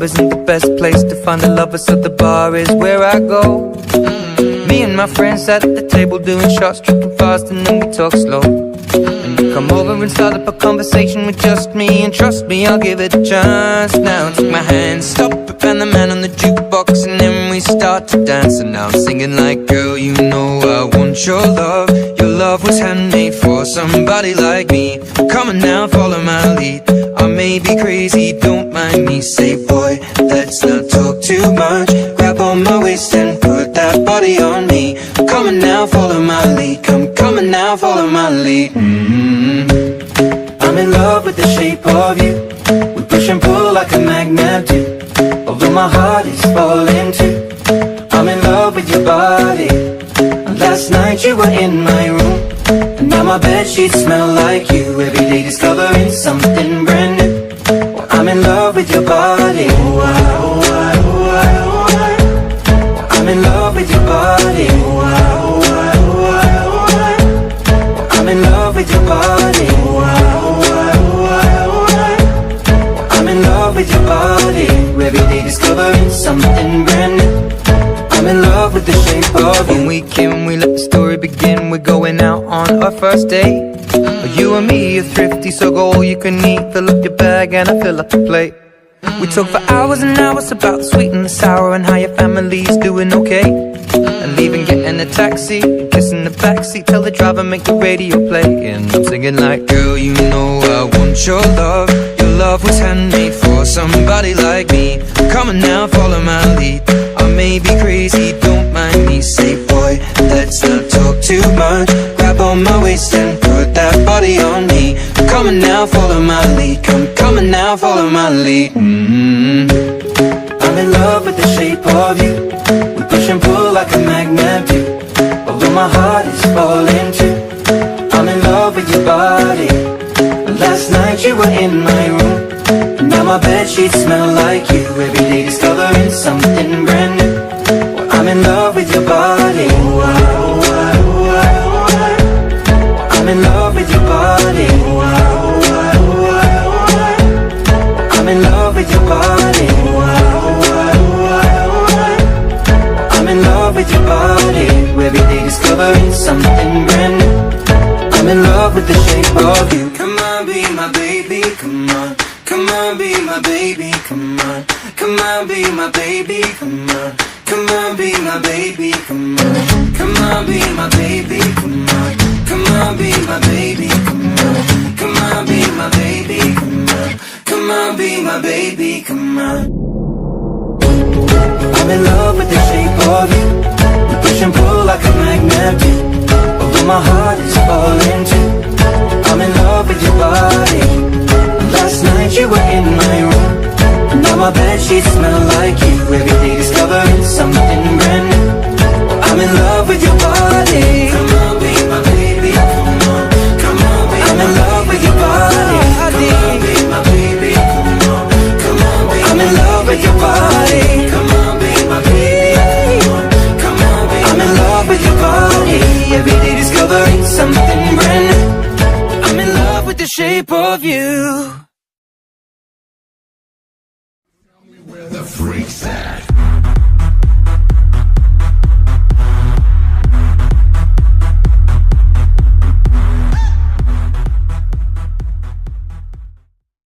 isn't the best place to find a lover, so the bar is where I go. Me and my friends sat at the table doing shots, tripping fast, and then we talk slow. And you come over and start up a conversation with just me, and trust me, I'll give it a chance. Now take my hand, stop it, and the man on the jukebox, and then we start to dance. And now I'm singing like, girl, you know I want your love. Your love was handmade for somebody like me. Come on now, follow my lead. I may be crazy, don't mind me. Say, boy, let's not talk too much. Grab on my waist and put that body on me. Come on now, follow my lead. Come on now, follow my lead. I'm in love with the shape of you. We push and pull like a magnet do. Although my heart is falling too. I'm in love with your body. Last night you were in my room, and now my bedsheets smell like you. Every day discovering something brand new. Well, I'm in love with your body. I'm in love with your body. I'm in love with your body. I'm in love with your body. Every day discovering something brand new. I'm in love with the shape of you. When we came, we let the story begin. We're going out on our first date. You and me are thrifty, so go all you can eat. Fill up your bag and I fill up the plate. We talk for hours and hours about the sweet and the sour, and how your family's doing okay. And leaving, getting a taxi, kissing the backseat, tell the driver make the radio play. And I'm singing like, girl, you know I want your love. Your love was handmade for somebody like me. Come on now, follow my lead. I may be crazy, don't mind me. Say, boy, let's not talk too much. Grab on my waist and put that body on me. Come on now, follow my lead. Come on now, follow my lead. I'm in love with the shape of you. We push and pull like a magnet do. Although my heart is falling too. I'm in love with your body. Last night you were in my room, and now my bedsheets smell like you. Every day discovering something brand new. Well, I'm in love with your body. I'm in love with your body. I'm in love with your body. I'm in love with your body. Every day discovering something brand new. I'm in love with the shape of you. Come on, be my baby, come on. Come on, be my baby, come on. Come on, be my baby, come on. Come on, be my baby, come on. Come on, be my baby, come on. Come on, be my baby, come on. Come on, be my baby, come on. Come on, be my baby, come on. I'm in love with the shape of you. We push and pull like a magnet do. Although my heart is falling too. I'm in love with your body. Last night you were in my room, and now my bedsheets smell like you. Every day discovering something brand new. I'm in love with your body. Come on, be my baby, come on. Come on, be I'm in love with your body. Come on, be my baby, come on. Come on, be I'm in love with your body. Come on, be my baby, come on. Come on, be I'm in love with your body. Every day discovering something brand new. I'm in love with the shape of you. Where the freaks at?